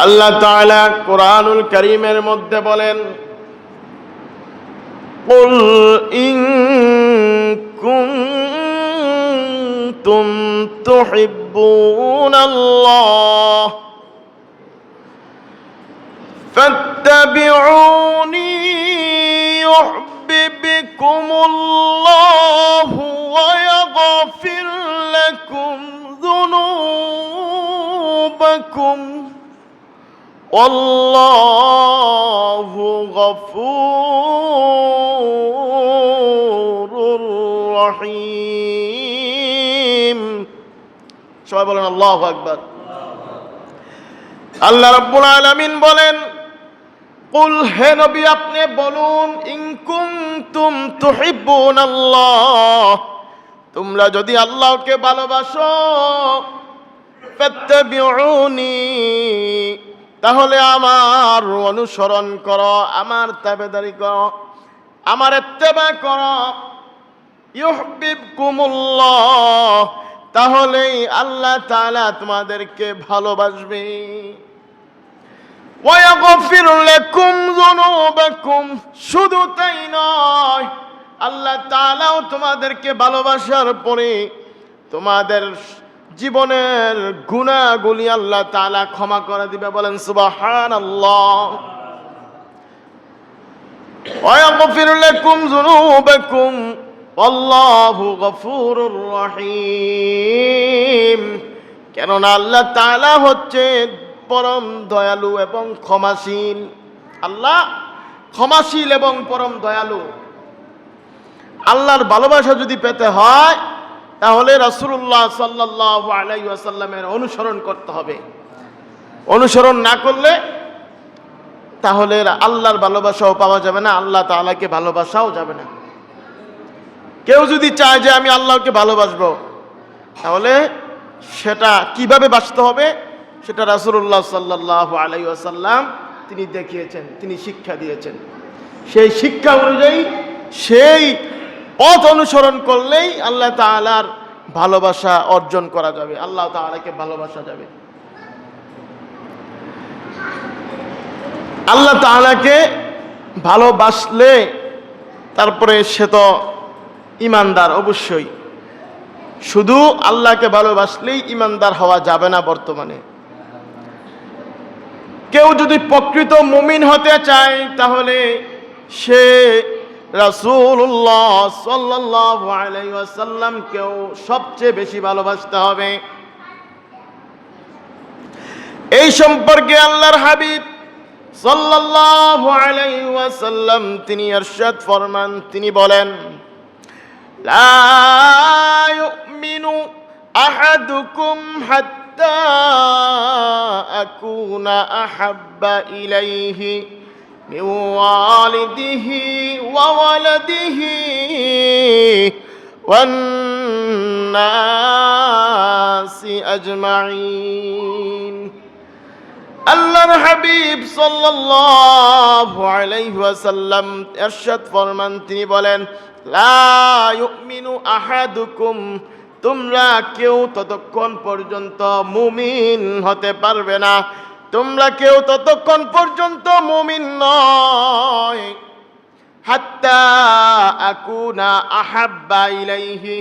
আল্লাহ তাআলা কোরআনুল কারীমের মধ্যে বলেন, কুল ইন কুনতুম তুহিব্বুনাল্লাহ ফাত্তাবিউনি ইউহিব্বুকুমুল্লাহু ওয়া ইয়াগফির লাকুম যুনুবাকুম আল্লাহু গফুরুর রহিম। সবাই বলেন আল্লাহু আকবার। আল্লাহ রাব্বুল আলামিন বলেন, কুল, হে নবী আপনি বলুন, ইন কুনতুম তুহিব্বুনাল্লাহ, তোমরা যদি আল্লাহকে ভালোবাসো, ফাত্তাবিউনি, তাহলে আমার অনুসরণ করো, আমার তাবেদারি করো, আমার ইত্তেবা করো। ইউহিব্বুকুমুল্লাহ, তাহলেই আল্লাহ তাআলা তোমাদেরকে ভালোবাসবে। ওয়া ইয়াগফির লাকুম যুনুবাকুম, শুধু তাই নয়, আল্লাহ তাআলাও তোমাদেরকে ভালোবাসার পরে তোমাদের জীবনের গুনাহগুলি আল্লাহ তাআলা ক্ষমা করে দিবে। বলেন সুবহানাল্লাহ। ওয়া ইয়াগফির লাকুম যুনুবাকুম আল্লাহু গফুরুর রহিম। কেননা আল্লাহ তাআলা হচ্ছে পরম দয়ালু এবং ক্ষমাশীল। আল্লাহ ক্ষমাশীল এবং পরম দয়ালু। আল্লাহর ভালোবাসা যদি পেতে হয়, তাহলে রাসূলুল্লাহ সাল্লাল্লাহু আলাইহি ওয়াসাল্লামের অনুসরণ করতে হবে। অনুসরণ না করলে তাহলে আল্লাহর ভালোবাসাও পাওয়া যাবে না, আল্লাহ তাআলাকে ভালোবাসাও যাবে না। কেউ যদি চায় যে আমি আল্লাহকে ভালোবাসবো, তাহলে সেটা কিভাবে বাসতে হবে সেটা রাসূলুল্লাহ সাল্লাল্লাহু আলাইহি ওয়াসাল্লাম তিনি দেখিয়েছেন, তিনি শিক্ষা দিয়েছেন। সেই শিক্ষা অনুযায়ী সেই পথ অনুসরণ করলেই আল্লাহ তাআলার ভালোবাসা অর্জন করা যাবে, আল্লাহ তাআলাকে ভালোবাসা যাবে। আল্লাহ তাআলাকে ভালোবাসলে তারপরে সে তো ঈমানদার। অবশ্যই শুধু আল্লাহকে ভালোবাসলেই ঈমানদার হওয়া যাবে না। বর্তমানে কেউ যদি প্রকৃত মুমিন হতে চায়, তাহলে সে রাসূলুল্লাহ সাল্লাল্লাহু আলাইহি ওয়াসাল্লামকেও সবচেয়ে বেশি ভালোবাসতে হবে। এই সম্পর্কে আল্লাহর হাবিব সাল্লাল্লাহু আলাইহি ওয়াসাল্লাম তিনি ইরশাদ ফরমান, তিনি বলেন, লা ইউমিনু আহাদুকুম হাত্তা আকুনা আহাব্বা ইলাইহি মিন ওয়ালিদিহি ওয়া ওয়ালাদিহি ওয়ান নাসি আজমাইন। আল্লাহর হাবিব সাল্লাল্লাহু আলাইহি ওয়াসাল্লাম ইরশাদ ফরমান, তিনি বলেন, লা ইউমিনু আহাদুকুম, তোমরা কেউ ততক্ষণ পর্যন্ত মুমিন হতে পারবে না, তোমরা কেউ ততক্ষণ পর্যন্ত মুমিন নয়, হাত্তা আকুনা আহাব্বা ইলাইহি,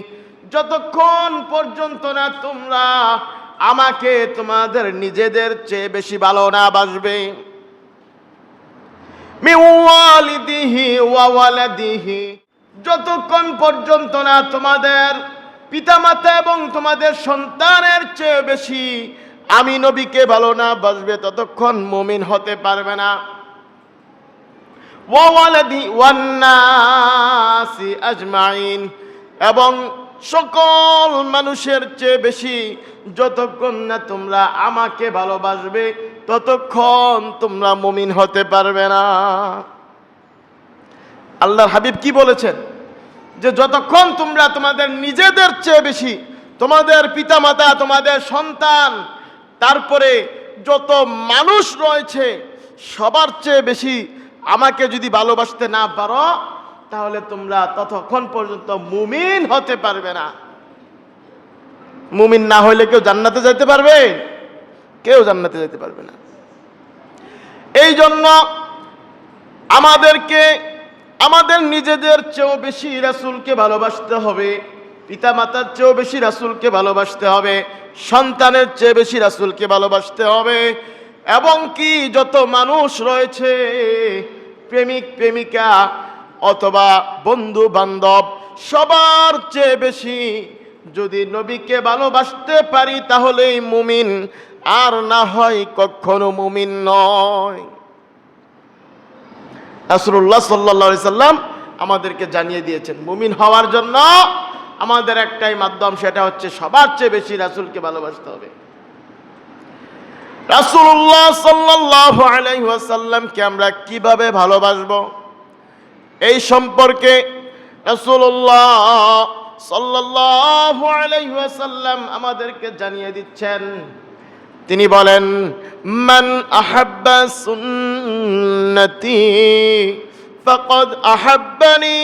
যতক্ষণ পর্যন্ত না তোমরা আমাকে তোমাদের নিজেদের চেয়ে বেশি ভালো না বাসবে। মিন ওয়ালিদিহি ওয়া ওয়ালাদিহি, যতক্ষণ পর্যন্ত না তোমাদের পিতামাতা এবং তোমাদের সন্তানের চেয়ে বেশি আমি নবীকে ভালো না বাসবে, ততক্ষণ মুমিন হতে পারবে না। ওয়া ওয়ালাদি ওয়ান নাসি আজমাইন, এবং সকল মানুষের চেয়ে বেশি যতক্ষণ না তোমরা আমাকে ভালোবাসবে, ততক্ষণ তোমরা মুমিন হতে পারবে না। আল্লাহর হাবিব কি বলেছেন? যে যতক্ষণ তোমরা তোমাদের নিজেদের চেয়ে বেশি, তোমাদের পিতামাতা, তোমাদের সন্তান, তারপরে যত মানুষ রয়েছে সবার চেয়ে বেশি আমাকে যদি ভালোবাসতে না পারো, তাহলে তোমরা ততক্ষণ পর্যন্ত মুমিন হতে পারবে না। মুমিন না হইলে কেউ জান্নাতে যেতে পারবে? কেউ জান্নাতে যেতে পারবে না। এই জন্য আমাদেরকে আমাদের নিজেদের চেয়েও বেশি রাসূলকে ভালোবাসতে হবে, পিতামাতার চেয়েও বেশি রাসূলকে ভালোবাসতে হবে, সন্তানের চেয়ে বেশি রাসূলকে ভালোবাসতে হবে, এবং কি যত মানুষ রয়েছে প্রেমিক প্রেমিকা অথবা বন্ধু বান্ধব সবার চেয়ে বেশি যদি নবীকে ভালোবাসতে পারি তাহলেই মুমিন, আর না হয় কখনো মুমিন নয়। রাসূলুল্লাহ সাল্লাল্লাহু আলাইহি সাল্লাম আমাদেরকে জানিয়ে দিয়েছেন মুমিন হওয়ার জন্য আমাদের একটাই মাধ্যম, সেটা হচ্ছে সবার চেয়ে বেশি রাসূলকে ভালোবাসতে হবে। রাসূলুল্লাহ সাল্লাল্লাহু আলাইহি ওয়াসাল্লামকে আমরা কিভাবে ভালোবাসবো এই সম্পর্কে রাসূলুল্লাহ সাল্লাল্লাহু আলাইহি ওয়াসাল্লাম আমাদেরকে জানিয়ে দিচ্ছেন। তিনি বলেন, মান আহাব্বা সুন্নতি ফাকাদ আহাব্বানি,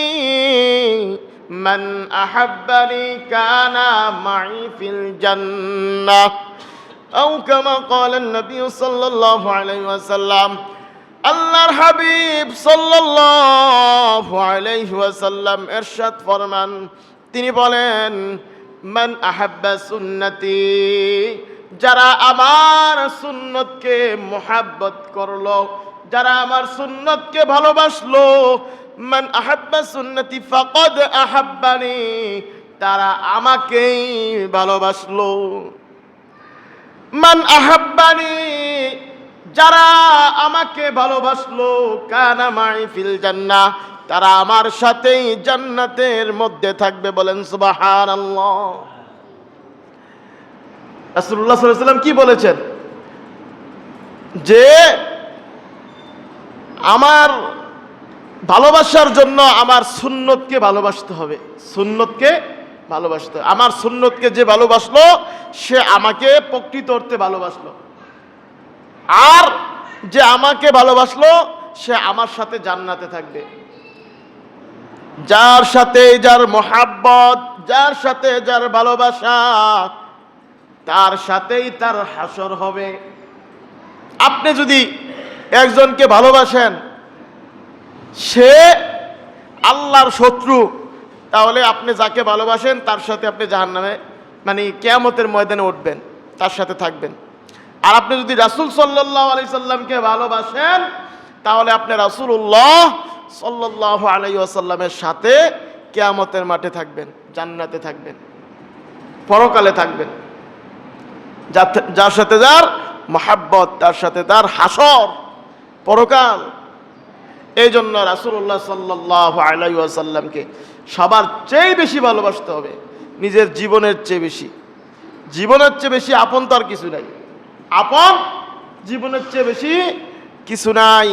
মান আহাব্বানি কানা মাই ফিল জান্নাহ, আও কামা ক্বালান নবী সাল্লাল্লাহু আলাইহি ওয়াসাল্লাম। আল্লাহর হাবিব সাল্লাল্লাহু আলাইহি ওয়াসাল্লাম ইরশাদ ফরমান, তিনি বলেন, মান আহাব্বা সুন্নতি, যারা আমার সুন্নতকে মুহাব্বত করলো, যারা আমার সুন্নতকে ভালোবাসলো, মান আহাব্বা সুন্নতি ফাকাদ আহাব্বানি, তারা আমাকেই ভালোবাসলো। মান আহাব্বানি, যারা আমাকে ভালোবাসলো, কানা মাই ফিল জান্নাহ, তারা আমার সাথেই জান্নাতের মধ্যে থাকবে। বলেন সুবহানাল্লাহ। রাসূলুল্লাহ সাল্লাল্লাহু আলাইহি ওয়াসাল্লাম কি বলেছেন? যে আমার ভালোবাসার জন্য আমার সুন্নতকে ভালোবাসতে হবে, সুন্নতকে ভালোবাসতে হবে। আমার সুন্নতকে যে ভালোবাসলো সে আমাকে প্রকৃত অর্থে ভালোবাসলো, আর যে আমাকে ভালোবাসলো সে আমার সাথে জান্নাতে থাকবে। যার সাথে যার মহাব্বত, যার সাথে যার ভালোবাসা, তার সাথেই তার হাসর হবে। আপনি যদি একজনকে ভালোবাসেন সে আল্লাহর শত্রু, তাহলে আপনি যাকে ভালোবাসেন তার সাথে আপনি জাহান্নামে মানে কিয়ামতের ময়দানে উঠবেন, তার সাথে থাকবেন। আর আপনি যদি রাসূল সাল্লাল্লাহু আলাইহি সাল্লামকে ভালোবাসেন তাহলে আপনি রাসূলুল্লাহ সাল্লাল্লাহু আলাইহি ওয়াসাল্লামের সাথে কিয়ামতের মাঠে থাকবেন, জান্নাতে থাকবেন, পরকালে থাকবেন। যার সাথে যার মহাব্বত, তার সাথে তার হাসর, পরকাল। এই জন্য রাসূলুল্লাহ সাল্লাল্লাহু আলাইহি ওয়াসাল্লামকে সবার চেয়ে বেশি ভালোবাসতে হবে, নিজের জীবনের চেয়ে বেশি। জীবনের চেয়ে বেশি আপন তো আর কিছু নাই, আপন জীবনের চেয়ে বেশি কিছু নাই,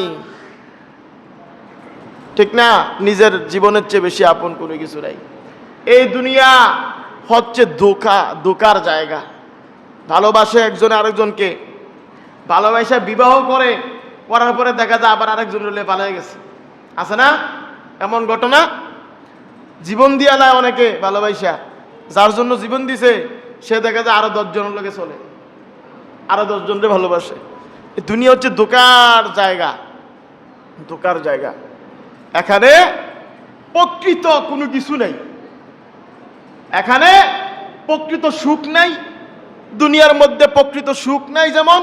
ঠিক না? নিজের জীবনের চেয়ে বেশি আপন কোনো কিছু নাই। এই দুনিয়া হচ্ছে ধোঁকার জায়গা। ভালোবাসে একজনে আরেকজনকে, ভালোবাসা বিবাহ করার পরে দেখা যায় আবার আরেকজন হলে পালিয়ে গেছে, আছে না এমন ঘটনা? জীবন দিয়া না অনেকে ভালোবাসা, যার জন্য জীবন দিছে সে দেখা যায় আরো 10 জনের লোকে চলে, আরো 10 জনকে ভালোবাসে। এই দুনিয়া হচ্ছে ধোঁকার জায়গা, ধোঁকার জায়গা। এখানে প্রকৃত কোনো কিছু নাই, এখানে প্রকৃত সুখ নাই। দুনিয়ার মধ্যে প্রকৃত সুখ নাই, যেমন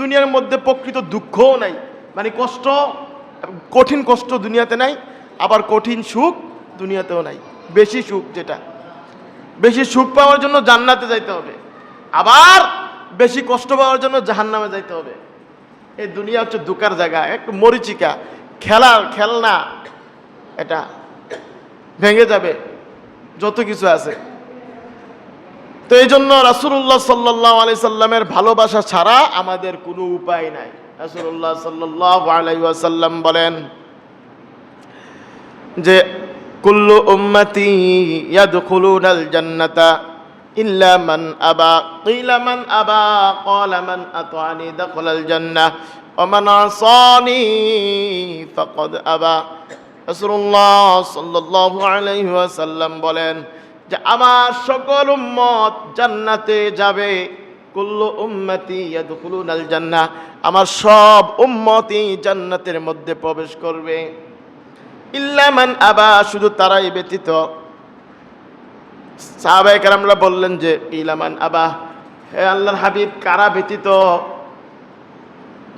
দুনিয়ার মধ্যে প্রকৃত দুঃখও নাই। মানে কষ্ট, কঠিন কষ্ট দুনিয়াতে নাই, আবার কঠিন সুখ দুনিয়াতেও নাই। বেশি সুখ, যেটা বেশি সুখ পাওয়ার জন্য জান্নাতে যাইতে হবে, আবার বেশি কষ্ট পাওয়ার জন্য জাহান্নামে যাইতে হবে। এই দুনিয়া হচ্ছে ধোঁকার জায়গা, একটু মরিচিকা, খেলনা, এটা ভেঙে যাবে, যত কিছু আছে। তো এই জন্য রাসূলুল্লাহ সাল্লাল্লাহু আলাইহি সাল্লামের ভালোবাসা ছাড়া আমাদের কোনো উপায় নাই। রাসূলুল্লাহ সাল্লাল্লাহু আলাইহি ওয়াসাল্লাম বলেন যে কুল্লু উম্মতি ইয়াদখুলুনাল জান্নাতা ইল্লা মান আবা, কিলা মান আবা, ক্বালা মান আতানি দাখালাল জান্নাহ ওয়া মান আসানি ফাকাদ আবা। রাসূলুল্লাহ সাল্লাল্লাহু আলাইহি ওয়াসাল্লাম বলেন যে আমার সকল উম্মত জান্নাতে যাবে, কুল্লু উম্মতি ইয়াদখুলুনাল জান্নাহ, আমার সব উম্মতই জান্নাতের মধ্যে প্রবেশ করবে, ইল্লা মান আবা, শুধু তারাই ব্যতীত। সাহাবায়ে কেরামরা বললেন যে ইল্লা মান আবা, হে আল্লাহর হাবিব, কারা ব্যতীত?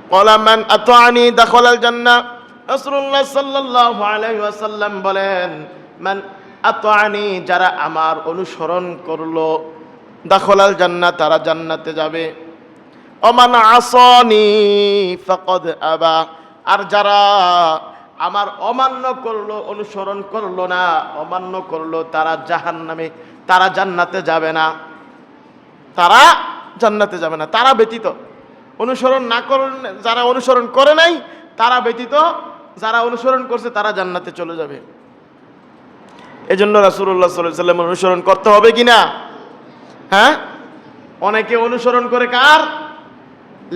ক্বালা মান আতাআনি দাখালাল জান্নাহ, রাসূলুল্লাহ সাল্লাল্লাহু আলাইহি ওয়াসাল্লাম বলেন, মান আতাআনি, যারা আমার অনুসরণ করলো, দাখালাল জান্নাহ, তারা জান্নাতে যাবে। ওমান আসানি ফাকাদ আবা, আর যারা আমার অমান্য করলো, অনুসরণ করলো না, অমান্য করলো, তারা জাহান্নামে, তারা জান্নাতে যাবে না, তারা জান্নাতে যাবে না, তারা ব্যতীত। অনুসরণ না করেন, যারা অনুসরণ করে নাই তারা ব্যতীত, যারা অনুসরণ করছে তারা জান্নাতে চলে যাবে। এজন্য রাসূলুল্লাহ সাল্লাল্লাহু আলাইহি ওয়াসাল্লাম অনুসরণ করতে হবে কিনা? হ্যাঁ, অনেকে অনুসরণ করে কার?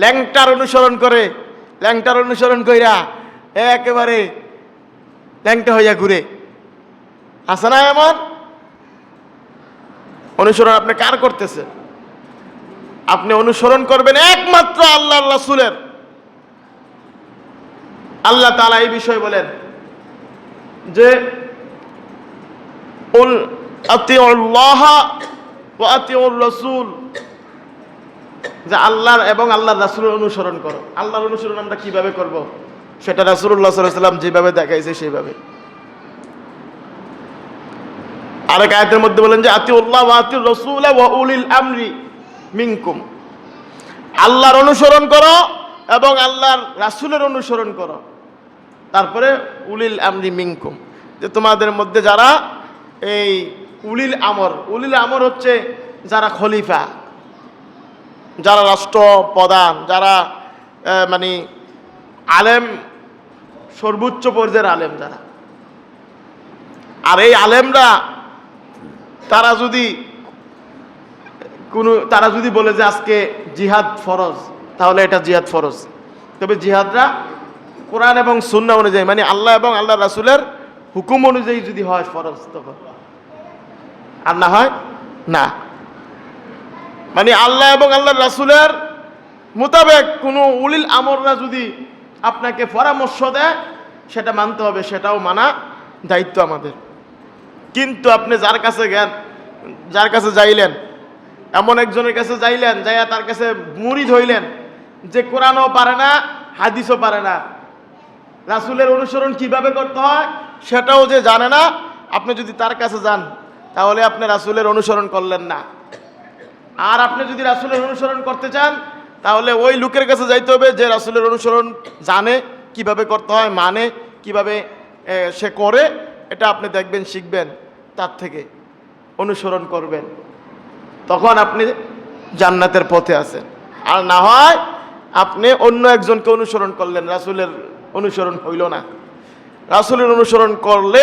ল্যাংটার অনুসরণ করে। ল্যাংটার অনুসরণ কইরা একেবারে ল্যাংটা হইয়া ঘুরে। আছে না এমন? অনুসরণ আপনি কার করতেছে? আপনি অনুসরণ করবেন একমাত্র আল্লাহর রাসূলের। আল্লাহ তাআলা এই বিষয় বলেন যে উল আতিউল্লাহ ওয়া আতিউর রাসূল, যে আল্লাহর এবং আল্লাহর রাসূলের অনুসরণ করো। আল্লাহর অনুসরণ আমরা কিভাবে করব? সেটা রাসূলুল্লাহ সাল্লাল্লাহু আলাইহি ওয়াসাল্লাম যেভাবে দেখাইছে সেইভাবে। আরেক আয়াতের মধ্যে বলেন যে আতিউল্লাহ ওয়া আতিউর রাসূল ওয়া উলিল আমরি মিনকুম, আল্লাহর অনুসরণ করো এবং আল্লাহর রাসূলের অনুসরণ করো। তারপরে উলিল আমরি মিনকুম, যে তোমাদের মধ্যে যারা এই উলিল আমর, উলিল আমর হচ্ছে যারা খলিফা, যারা রাষ্ট্র প্রধান, যারা মানে আলেম, সর্বোচ্চ পর্যায়ের আলেম যারা। আর এই আলেমরা তারা যদি বলে যে আজকে জিহাদ ফরজ, তাহলে এটা জিহাদ ফরজ। তবে জিহাদরা কোরআন এবং সুন্নাহ অনুযায়ী, মানে আল্লাহ এবং আল্লাহ রাসূলের হুকুম অনুযায়ী যদি হয় ফরজ, তখন। আর না হয় না, মানে আল্লাহ এবং আল্লাহ রাসূলের মোতাবেক কোনো উলিল আমররা যদি আপনাকে পরামর্শ দেয়, সেটা মানতে হবে, সেটাও মানা দায়িত্ব আমাদের। কিন্তু আপনি যার কাছে যাইলেন, এমন একজনের কাছে যাইলেন, যাইয়া তার কাছে মুরিদ হইলেন, যে কোরআনও পারে না, হাদিসও পারে না, রাসূলের অনুসরণ কিভাবে করতে হয় সেটাও যে জানে না, আপনি যদি তার কাছে যান তাহলে আপনি রাসূলের অনুসরণ করলেন না। আর আপনি যদি রাসূলের অনুসরণ করতে চান তাহলে ওই লোকের কাছে যাইতে হবে যে রাসূলের অনুসরণ জানে, কিভাবে করতে হয়, মানে কিভাবে সে করে, এটা আপনি দেখবেন, শিখবেন, তার থেকে অনুসরণ করবেন, তখন আপনি জান্নাতের পথে আছেন। আর না হয় আপনি অন্য একজনকে অনুসরণ করলেন, রাসূলের অনুসরণ হইল না। রাসূলের অনুসরণ করলে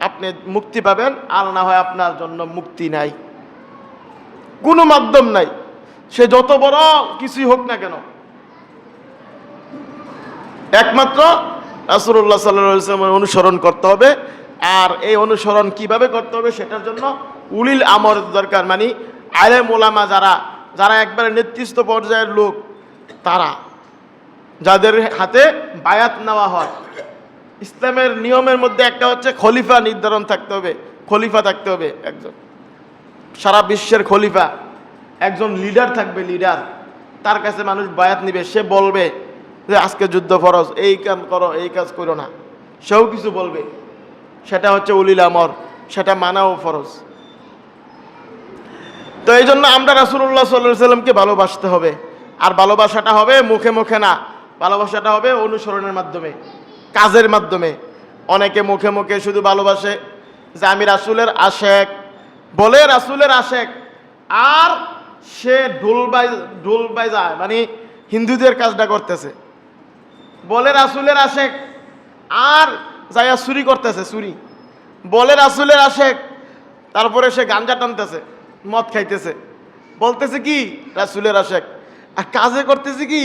আপনি মুক্তি পাবেন, আর না হয় আপনার জন্য মুক্তি নাই, কোনো মাধ্যম নাই, সে যত বড় কিছুই হোক না কেন। একমাত্র রাসূলুল্লাহ সাল্লাল্লাহু আলাইহি ওয়াসাল্লামের অনুসরণ করতে হবে। আর এই অনুসরণ কিভাবে করতে হবে সেটার জন্য উলিল আমর দরকার, মানে আলেম ওলামা, যারা একবারে নেতৃত্ব পর্যায়ের লোক, তারা যাদের হাতে বায়াত নেওয়া হয়। ইসলামের নিয়মের মধ্যে একটা হচ্ছে খলিফা নির্ধারণ থাকতে হবে, খলিফা থাকতে হবে একজন, সারা বিশ্বের খলিফা, একজন লিডার থাকবে, লিডার, তার কাছে মানুষ বায়াত নিবে, সে বলবে যে আজকে যুদ্ধ ফরজ, এই কাজ করো, এই কাজ করো না, সেও কিছু বলবে, সেটা হচ্ছে উলিল আমর, সেটা মানাও ফরজ। তো এই জন্য আমরা রাসূলুল্লাহ সাল্লাল্লাহু আলাইহি ওয়াসাল্লামকে ভালোবাসতে হবে। আর ভালোবাসাটা হবে মুখে মুখে না, ভালোবাসাটা হবে অনুসরণের মাধ্যমে, কাজের মাধ্যমে। অনেকে মুখে মুখে শুধু ভালোবাসে যে আমি রাসূলের আশেক, বলে রাসূলের আশেক, আর সে ঢোল বাজায়, মানে হিন্দুদের কাজটা করতেছে, বলে রাসূলের আশেক, আর যাইয়া চুরি করতেছে, চুরি, বলে রাসূলের আশেক, তারপরে সে গাঞ্জা টানতেছে, মদ খাইতেছে, বলতেছে কি রাসূলের আশেক, আর কাজে করতেছে কি,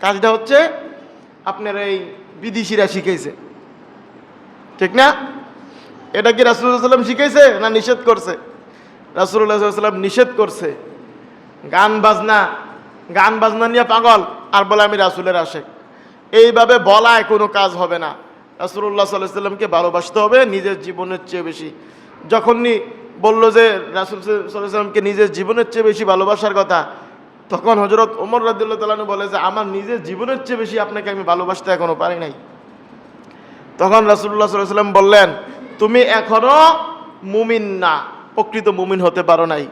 কাজটা হচ্ছে আপনার এই বিদেশিরা শিখাইছে, ঠিক না? এটা কি রাসূলুল্লাহ সাল্লাল্লাহু আলাইহি ওয়াসাল্লাম শিখাইছে না নিষেধ করছে? রাসূলুল্লাহ সাল্লাল্লাহু আলাইহি ওয়াসাল্লাম নিষেধ করছে গান বাজনা নিয়ে পাগল, আর বলে আমি রাসূলের আশিক। এইভাবে বলায় কোনো কাজ হবে না। রাসূলুল্লাহ সাল্লাল্লাহু আলাইহি ওয়াসাল্লামকে ভালোবাসতে হবে নিজের জীবনের চেয়ে বেশি। যখনই বলল যে রাসূল সাল্লাল্লাহু আলাইহি ওয়াসাল্লামকে নিজের জীবনের চেয়ে বেশি ভালোবাসার কথা, তখন হযরত ওমর রাদিয়াল্লাহু তাআলা আনহু বলে যে আমার নিজের জীবনের চেয়ে বেশি আপনাকে আমি ভালোবাসতে এখনো পারি নাই। তখন রাসূলুল্লাহ সাল্লাল্লাহু আলাইহি ওয়াসাল্লাম বললেন, তুমি এখনো মুমিন না, প্রকৃত মুমিন হতে পারো নাই।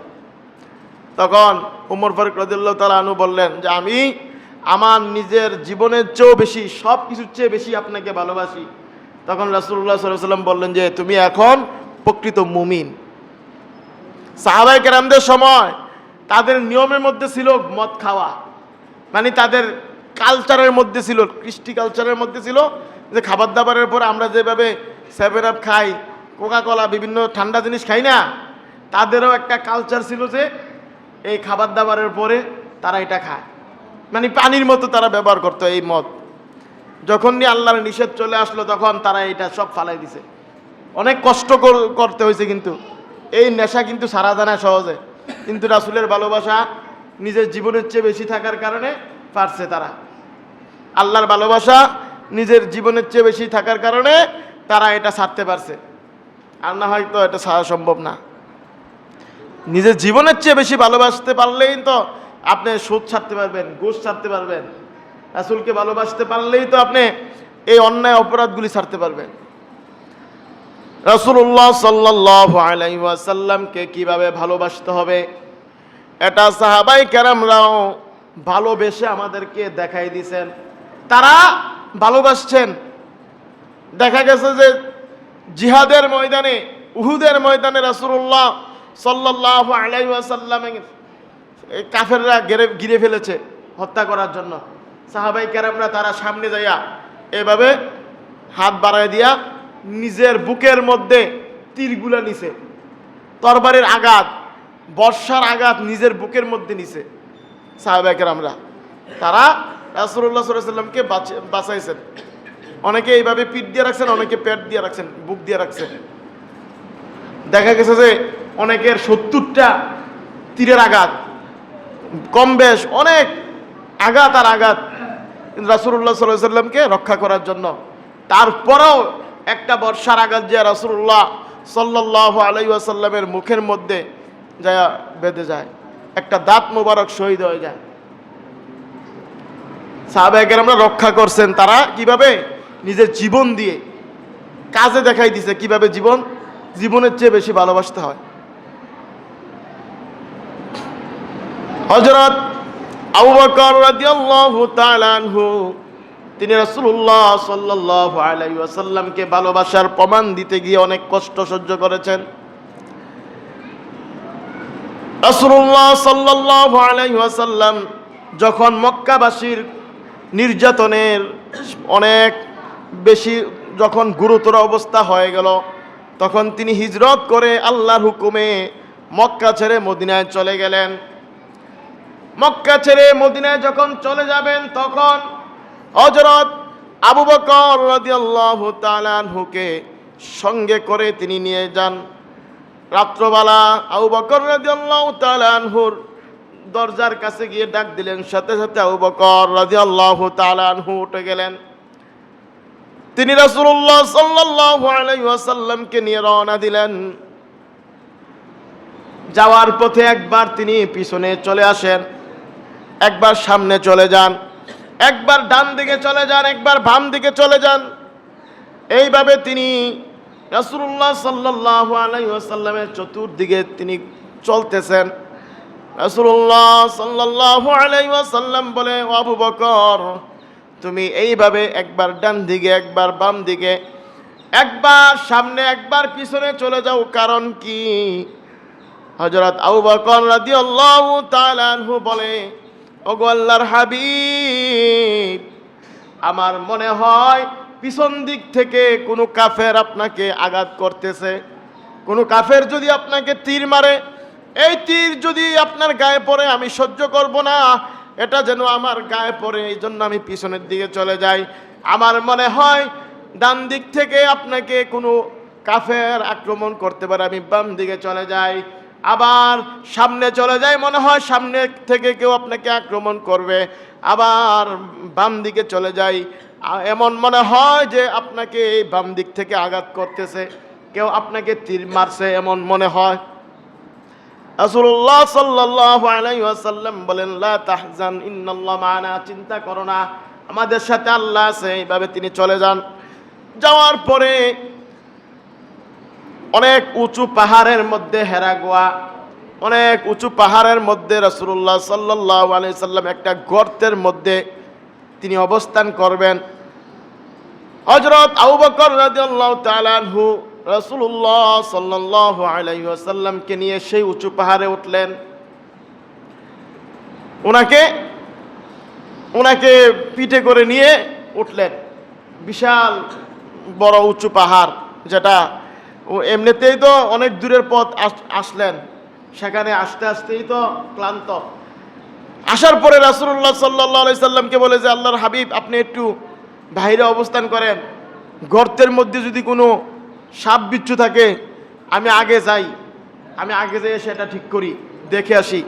তখন ওমর ফারুক রাদিয়াল্লাহু তাআলা আনহু বললেন যে আমি আমার নিজের জীবনের চেয়েও বেশি, সব কিছুর চেয়ে বেশি আপনাকে ভালোবাসি। তখন রাসূলুল্লাহ সাল্লাল্লাহু আলাইহি ওয়াসাল্লাম বললেন যে তুমি এখন প্রকৃত মুমিন। সাহাবায়ে কেরামদের সময় তাদের নিয়মের মধ্যে ছিল মদ খাওয়া, মানে তাদের কালচারের মধ্যে ছিল, কৃষ্টি কালচারের মধ্যে ছিল যে খাবার দাবারের পর আমরা যেভাবে 7 আপ খাই, কোকা কোলা, বিভিন্ন ঠান্ডা জিনিস খাই না, তাদেরও একটা কালচার ছিল যে এই খাবার দাবারের পরে তারা এটা খায়, মানে পানির মতো তারা ব্যবহার করতো এই মদ। যখনই আল্লাহর নিষেধ চলে আসলো তখন তারা এটা সব ফালাই দিছে। অনেক কষ্ট করতে হয়েছে, কিন্তু এই নেশা কিন্তু সারা যায় না সহজে, কিন্তু রাসূলের ভালোবাসা নিজের জীবনের চেয়ে বেশি থাকার কারণে পারছে তারা। আল্লাহর ভালোবাসা নিজের জীবনের চেয়ে বেশি থাকার কারণে তারা এটা ছাড়তে পারছে, আর না হয়তো এটা ছাড়া সম্ভব না। নিজের জীবনের চেয়ে বেশি ভালোবাসতে পারলেই তো আপনি সুদ ছাড়তে পারবেন, ঘুষ ছাড়তে পারবেন। রাসূলকে ভালোবাসতে পারলেই তো আপনি এই অন্যায় অপরাধগুলি ছাড়তে পারবেন। রাসূলুল্লাহ সাল্লাল্লাহু আলাইহি ওয়াসাল্লামকে কিভাবে ভালোবাসতে হবে এটা সাহাবায়ে কেরামরাও ভালোবেসে আমাদেরকে দেখাই দিয়েছেন। তারা ভালোবাসছেন। দেখা গেছে যে জিহাদের ময়দানে, উহুদের ময়দানে রাসূলুল্লাহ সাল্লাল্লাহু আলাইহি ওয়াসাল্লামের কাফেররা ঘিরে ফেলেছে হত্যা করার জন্য। সাহাবায়ে কেরামরা তারা সামনে যাইয়া এভাবে হাত বাড়ায় দিয়া নিজের বুকের মধ্যে তীরগুলা নিছে, তরবারির আঘাত, বর্ষার আঘাত নিজের বুকের মধ্যে নিছে সাহাবায়ে কেরামরা। তারা রাসূলুল্লাহ সাল্লাল্লাহু আলাইহি ওয়াসাল্লামকে বাঁচাইছেন। অনেকে এইভাবে পিঠ দিয়ে রাখছেন, অনেকে পেট দিয়ে রাখছেন, বুক দিয়ে রাখছেন। দেখা গেছে যে অনেকের 70টা তীরের আঘাত, কম বেশ অনেক আঘাত আর আঘাত, কিন্তু রাসূলুল্লাহ সাল্লাল্লাহু আলাইহি ওয়াসাল্লামকে রক্ষা করার জন্য। তারপরেও একটা বর্ষার আঘাত যে রাসূলুল্লাহ সাল্লাল্লাহু আলাইহি ওয়াসাল্লামের মুখের মধ্যে যায় বেঁধে যায়, একটা দাঁত মোবারক শহীদ হয়ে যায়। সাহাবায়ে কেরামরা রক্ষা করছেন। তারা কিভাবে? নিজের জীবন দিয়ে কাজে দেখাই দিছে কিভাবে জীবনের চেয়ে বেশি ভালোবাসতে হয়। হযরত আবু বকর রাদিয়াল্লাহু তাআলা আনহু তিনি রাসূলুল্লাহ সাল্লাল্লাহু আলাইহি ওয়াসাল্লামকে ভালোবাসার প্রমাণ দিতে গিয়ে অনেক কষ্ট সহ্য করেছেন। রাসূলুল্লাহ সাল্লাল্লাহু আলাইহি ওয়াসাল্লাম যখন মক্কাবাসীর নির্যাতনের অনেক বেশি যখন গুরুতর অবস্থা হয়ে গেল, তখন তিনি হিজরত করে আল্লাহর হুকুমে মক্কা ছেড়ে মদিনায় চলে গেলেন। মক্কা ছেড়ে মদিনায় যখন চলে যাবেন তখন হযরত আবু বকর রাদিয়াল্লাহু তাআলা আনহুকে সঙ্গে করে তিনি নিয়ে যান। রাত্রবেলা আবু বকর রাদিয়াল্লাহু তাআলা আনহুর দরজার কাছে গিয়ে ডাক দিলেন, সাথে সাথে আবু বকর রাদিয়াল্লাহু তাআলা আনহু উঠে গেলেন। তিনি রাসূলুল্লাহ সাল্লাল্লাহু আলাইহি ওয়াসাল্লামকে নিয়ে রওনা দিলেন। যাওয়ার পথে একবার তিনি পিছনে চলে আসেন, একবার সামনে চলে যান, একবার ডান দিকে চলে যান, একবার বাম দিকে চলে যান। এইভাবে তিনি রাসূলুল্লাহ সাল্লাল্লাহু আলাইহি ওয়াসাল্লামের চতুর্দিকে তিনি চলতেছেন। রাসূলুল্লাহ সাল্লাল্লাহু আলাইহি ওয়াসাল্লাম বলে, ও আবু বকর, তুমি এইভাবে একবার ডান দিকে, একবার বাম দিকে, একবার সামনে, একবার পিছনে চলে যাও। কারণ কি? হযরত আবু বকর রাদিয়াল্লাহু তাআলা আনহু বলে, ওগো আল্লাহর হাবিব, আমার মনে হয় পিছন দিক থেকে কোনো কাফের আপনাকে আঘাত করতেছে। কোনো কাফের যদি আপনাকে তীর মারে, এই তীর যদি আপনার গায়ে পড়ে আমি সহ্য করব না, এটা যেন আমার গায়ে পড়ে, এই জন্য আমি পিছনের দিকে চলে যাই। আমার মনে হয় ডান দিক থেকে আপনাকে কোনো কাফের আক্রমণ করতে পারে, আমি বাম দিকে চলে যাই। আবার সামনে চলে যায়, মনে হয় সামনে থেকে কেউ আপনাকে আক্রমণ করবে, আবার বাম দিকে চলে যায়, এমন মনে হয় যে আপনাকে এই বাম দিক থেকে আঘাত করতেছে, কেউ আপনাকে তীর মারছে এমন মনে হয়। রাসূলুল্লাহ সাল্লাল্লাহু আলাইহি ওয়াসাল্লাম বলেন, লা তাহজান ইন্নাল্লাহ মা'ানা, চিন্তা করো না, আমাদের সাথে আল্লাহ আছে। এইভাবে তিনি চলে যান। যাওয়ার পরে অনেক উঁচু পাহাড়ের মধ্যে হেরা গোয়া, অনেক উঁচু পাহাড়ের মধ্যে রাসূলুল্লাহ সাল্লাল্লাহু আলাইহি সাল্লাম একটা গর্তের মধ্যে তিনি অবস্থান করবেন। হযরত আবু বকর রাদিয়াল্লাহু তাআলা আনহু রাসূলুল্লাহ সাল্লাল্লাহু আলাইহি ওয়াসাল্লামকে নিয়ে সেই উঁচু পাহাড়ে উঠলেন। ওনাকে পিঠে করে নিয়ে উঠলেন। বিশাল বড় উঁচু পাহাড়, যেটা এমনিতেই তো অনেক দূরের পথ আসলেন, সেখানে আসতে আসতেই তো ক্লান্ত। আসার পরে রাসূলুল্লাহ সাল্লাল্লাহু আলাইহি সাল্লামকে বলে যে, আল্লাহর হাবিব, আপনি একটু বাইরে অবস্থান করেন, গর্তের মধ্যে যদি কোনো সাপ বিচ্ছু থাকে আমি আগে যাই, সেটা ঠিক করি, দেখে আসি।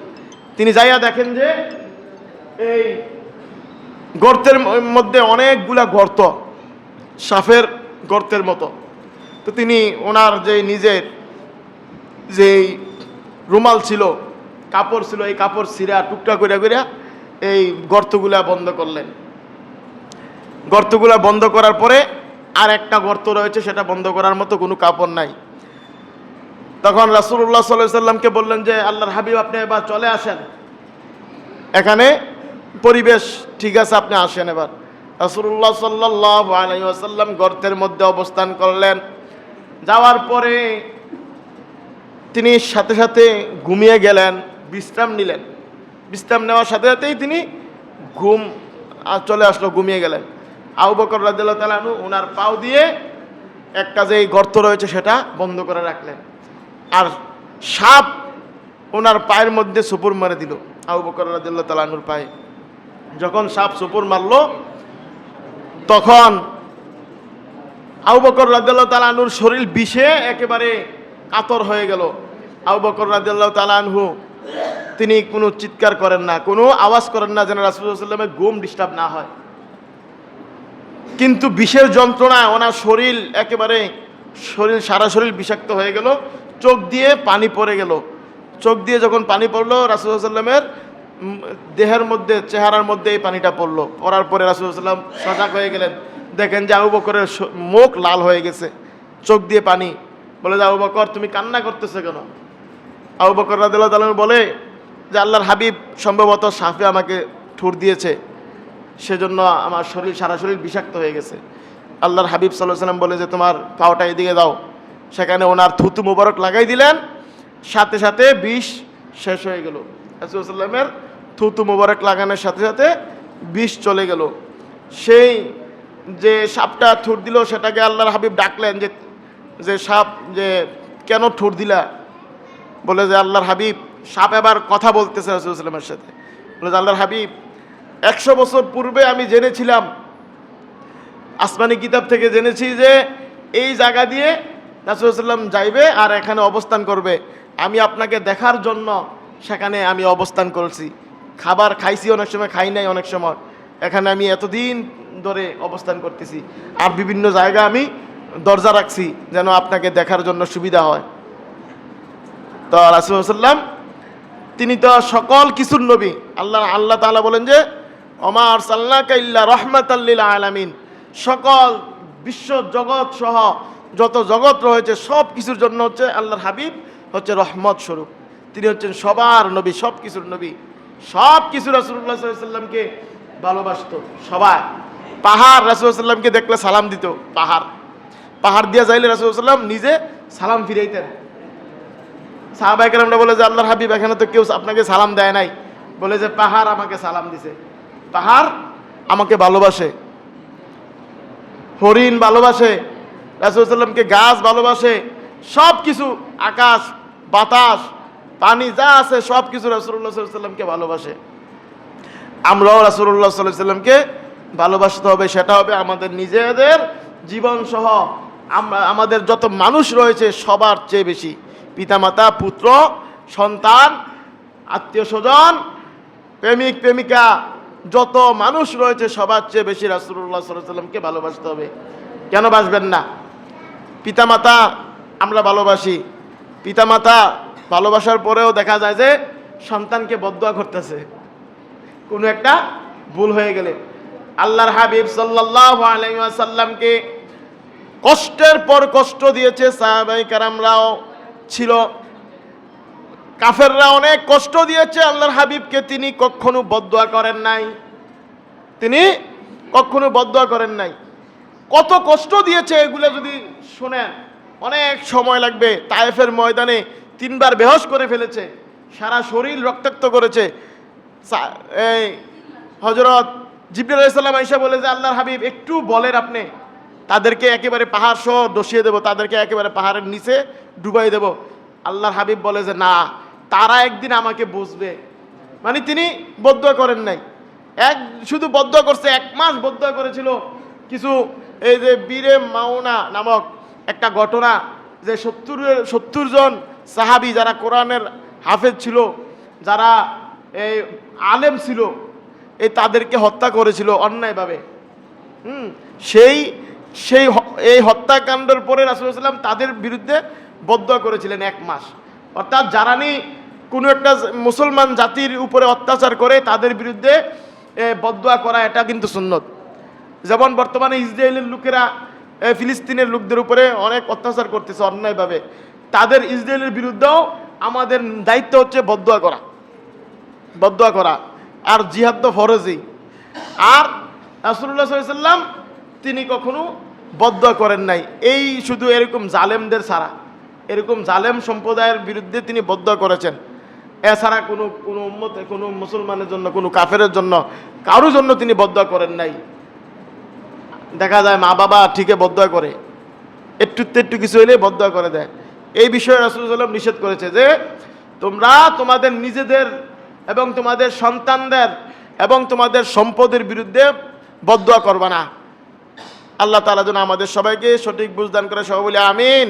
তিনি যাইয়া দেখেন যে এই গর্তের মধ্যে অনেকগুলা গর্ত, সাপের গর্তের মতো। তো তিনি ওনার যে নিজের যেই রুমাল ছিল, কাপড় ছিল, এই কাপড় ছিঁড়া টুকটা করে এই গর্তগুলা বন্ধ করলেন। গর্তগুলা বন্ধ করার পরে আর একটা গর্ত রয়েছে, সেটা বন্ধ করার মতো কোনো কাপড় নাই। তখন রাসূলুল্লাহ সাল্লাল্লাহু আলাইহি সাল্লামকে বললেন যে, আল্লাহর হাবিব, আপনি এবার চলে আসেন, এখানে পরিবেশ ঠিক আছে, আপনি আসেন এবার। রাসূলুল্লাহ সাল্লাল্লাহু আলাইহি ওয়াসাল্লাম গর্তের মধ্যে অবস্থান করলেন। যাওয়ার পরে তিনি সাথে সাথে ঘুমিয়ে গেলেন, বিশ্রাম নিলেন। বিশ্রাম নেওয়ার সাথে সাথেই তিনি ঘুম চলে আসলো, ঘুমিয়ে গেলেন। আবু বকর রাদিয়াল্লাহু তাআলা আনহু ওনার পাও দিয়ে একটা যে গর্ত রয়েছে সেটা বন্ধ করে রাখলেন, আর সাপ ওনার পায়ের মধ্যে সুপুর মেরে দিল। আবু বকর রাদিয়াল্লাহু তাআলা আনহুর পায়ে যখন সাপ সুপুর মারলো, তখন আবু বকর রাদিয়াল্লাহু তাআলা আনহুর শরীর বিষে একেবারে কাতর হয়ে গেল। আবু বকর রাদিয়াল্লাহু তাআলা আনহু তিনি কোনো চিৎকার করেন না, কোনো আওয়াজ করেন না, যেন রাসূলুল্লাহ সাল্লাল্লাহু আলাইহি ওয়াসাল্লামের ঘুম ডিস্টার্ব না হয়। কিন্তু বিষের যন্ত্রণায় ওনার শরীর একেবারে সারা শরীর বিষাক্ত হয়ে গেল, চোখ দিয়ে পানি পড়ে গেল। চোখ দিয়ে যখন পানি পড়লো, রাসূলুল্লাহ সাল্লাল্লাহু আলাইহি ওয়াসাল্লামের দেহের মধ্যে, চেহারার মধ্যে এই পানিটা পড়লো। পড়ার পরে রাসূলুল্লাহ সাল্লাল্লাহু আলাইহি ওয়াসাল্লাম সজাগ হয়ে গেলেন, দেখেন যে আবু বকরের মুখ লাল হয়ে গেছে, চোখ দিয়ে পানি। বলে যে, আবু বকর, তুমি কান্না করতেছো কেন? আবু বকর রাদিয়াল্লাহু তাআলা বলে যে, আল্লাহর হাবিব, সম্ভবত সাপে আমাকে ঠুর দিয়েছে, সেজন্য আমার সারা শরীর বিষাক্ত হয়ে গেছে। আল্লাহর হাবিব সাল্লাল্লাহু আলাইহি ওয়াসাল্লাম বলে যে, তোমার পাওটা এদিকে দাও। সেখানে ওনার থুতু মুবারক লাগাই দিলেন, সাথে সাথে বিষ শেষ হয়ে গেল। রাসূলুল্লাহ সাল্লাল্লাহু আলাইহি ওয়াসাল্লামের থুতু মুবারক লাগানোর সাথে সাথে বিষ চলে গেল। সেই যে সাপটা ঠুর দিল, সেটাকে আল্লাহর হাবিব ডাকলেন যে সাপ, যে কেন ঠুর দিলা? বলে যে, আল্লাহর হাবিব, সাপ এবার কথা বলতেছে রাসূলুল্লাহ সাল্লাল্লাহু আলাইহি ওয়াসাল্লামের সাথে। বলে যে, আল্লাহর হাবিব, 100 বছর পূর্বে আমি জেনেছিলাম, আসমানি কিতাব থেকে জেনেছি যে এই জায়গা দিয়ে রাসূলুল্লাহ সাল্লাল্লাহু আলাইহি ওয়াসাল্লাম যাইবে আর এখানে অবস্থান করবে। আমি আপনাকে দেখার জন্য সেখানে আমি অবস্থান করছি। খাবার খাইছি অনেক সময়, খাই নাই অনেক সময়। এখানে আমি এতদিন ধরে অবস্থান করতেছি, আর বিভিন্ন জায়গা আমি দরজা রাখছি যেন আপনাকে দেখার জন্য সুবিধা হয়। তো রাসূলুল্লাহ সাল্লাল্লাহু আলাইহি ওয়াসাল্লাম তিনি তো সকল কিছুর নবী। আল্লাহ তাআলা বলেন যে, ওমা আরসালনাকা ইল্লা রাহমাতাল লিল আলামিন, সকল বিশ্ব জগৎ সহ যত জগৎ রয়েছে সব কিছুর জন্য হচ্ছে আল্লাহর হাবিব হচ্ছে রহমত স্বরূপ। তিনি হচ্ছেন সবার নবী, সব কিছুর নবী। সব কিছু রাসূলুল্লাহ সাল্লাল্লাহু আলাইহি ওয়াসাল্লামকে ভালোবাসতো সবাই। পাহাড় রাসূলুল্লাহ সাল্লাল্লাহু আলাইহি ওয়াসাল্লামকে দেখলে সালাম দিত। পাহাড় দিয়ে যাইলে রাসূলুল্লাহ সাল্লাল্লাহু আলাইহি ওয়াসাল্লাম নিজে সালাম ফিরাইতেন। সাহাবায়ে কেরামরা বলে যে, আল্লাহর হাবিব, এখানে তো কেউ আপনাকে সালাম দেয় নাই। বলে যে, পাহাড় আমাকে সালাম দিছে, পাহাড় আমাকে ভালোবাসে, হরিণ ভালোবাসে রাসূলুল্লাহ সাল্লাল্লাহু আলাইহি ওয়াসাল্লামকে, গাছ ভালোবাসে, সব কিছু, আকাশ বাতাস পানি যা আছে সব কিছু রাসূলুল্লাহ সাল্লাল্লাহু আলাইহি ওয়াসাল্লামকে ভালোবাসে। আমরাও রাসূলুল্লাহ সাল্লাল্লাহু আলাইহি ওয়াসাল্লামকে ভালোবাসতে হবে। সেটা হবে আমাদের নিজেদের জীবন সহ আমাদের যত মানুষ রয়েছে সবার চেয়ে বেশি, পিতামাতা পুত্র সন্তান, আত্মীয় স্বজন, প্রেমিক প্রেমিকা, যত মানুষ রয়েছে সবার চেয়ে বেশি রাসূলুল্লাহ সাল্লাল্লাহু আলাইহি ওয়াসাল্লামকে ভালোবাসতে হবে। কেন বাসবেন না? পিতামাতা আমরা ভালোবাসি, পিতামাতা ভালোবাসার পরেও দেখা যায় যে সন্তানকে বদদুয়া করতেছে কোনো একটা ভুল হয়ে গেলে। আল্লাহর হাবিব সাল্লাল্লাহু আলাইহি ওয়াসাল্লামকে কষ্টের পর কষ্ট দিয়েছে, সাহাবায়ে কেরামরাও ছিল, কাফেররা অনেক কষ্ট দিয়েছে আল্লাহর হাবিবকে, তিনি কখনো বদদুয়া করেন নাই, তিনি কখনো বদদুয়া করেন নাই। কত কষ্ট দিয়েছে এগুলো যদি শুনেন অনেক সময় লাগবে। তায়েফের ময়দানে 3 বার বেহুশ করে ফেলেছে, সারা শরীর রক্তাক্ত করেছে। এই হযরত জিবরাইল আলাইহিস সালাম আয়েশা বলে যে আল্লাহর হাবিব একটু বলেন আপনি, তাদেরকে একেবারে পাহাড় সহ ডসিয়ে দেব, তাদেরকে একেবারে পাহাড়ের নিচে ডুবাই দেব। আল্লাহর হাবিব বলে যে না, তারা একদিন আমাকে বুঝবে। মানে তিনি বদদুয়া করেন নাই, শুধু বদদুয়া করছে, 1 মাস বদদুয়া করেছিল। কিছু এই যে বীরে মাউনা নামক একটা ঘটনা, যে 70 জন সাহাবী যারা কোরআনের হাফেজ ছিল, যারা এই আলেম ছিল, এই তাদেরকে হত্যা করেছিল অন্যায়ভাবে। এই হত্যাকাণ্ডের পরে রাসূলুল্লাহ সাল্লাল্লাহু আলাইহি ওয়াসাল্লাম তাদের বিরুদ্ধে বদদুয়া করেছিলেন 1 মাস। অর্থাৎ যারানি কোনো একটা মুসলমান জাতির উপরে অত্যাচার করে তাদের বিরুদ্ধে বদদুয়া করা, এটা কিন্তু সুন্নত। যেমন বর্তমানে ইসরায়েলের লোকেরা ফিলিস্তিনের লোকদের উপরে অনেক অত্যাচার করতেছে অন্যায়ভাবে, তাদের ইসরায়েলের বিরুদ্ধেও আমাদের দায়িত্ব হচ্ছে বদদুয়া করা। আর জিহাদ তো ফরজই। আর রাসূলুল্লাহ সাল্লাল্লাহু আলাইহি ওয়াসাল্লাম তিনি কখনো বদদুয়া করেন নাই, এই শুধু এরকম জালেমদের ছাড়া, এরকম জালেম সম্প্রদায়ের বিরুদ্ধে তিনি বদদুয়া করেছেন। এছাড়া কোনো উম্মত, কোনো মুসলমানের জন্য, কোনো কাফেরের জন্য, কারোর জন্য তিনি বদদুয়া করেন নাই। দেখা যায় মা বাবা ঠিকই বদদুয়া করে, একটু কিছু হইলে বদদুয়া করে দেয়। এই বিষয়ে রাসূলুল্লাহ সাল্লাল্লাহু আলাইহি ওয়াসাল্লাম নিষেধ করেছে যে তোমরা তোমাদের নিজেদের এবং তোমাদের সন্তানদের এবং তোমাদের সম্পদের বিরুদ্ধে বদদুয়া করবা না। আল্লাহ তাআলা যেন আমাদের সবাইকে সঠিক বুঝ দান করে, সবাই বলি আমিন।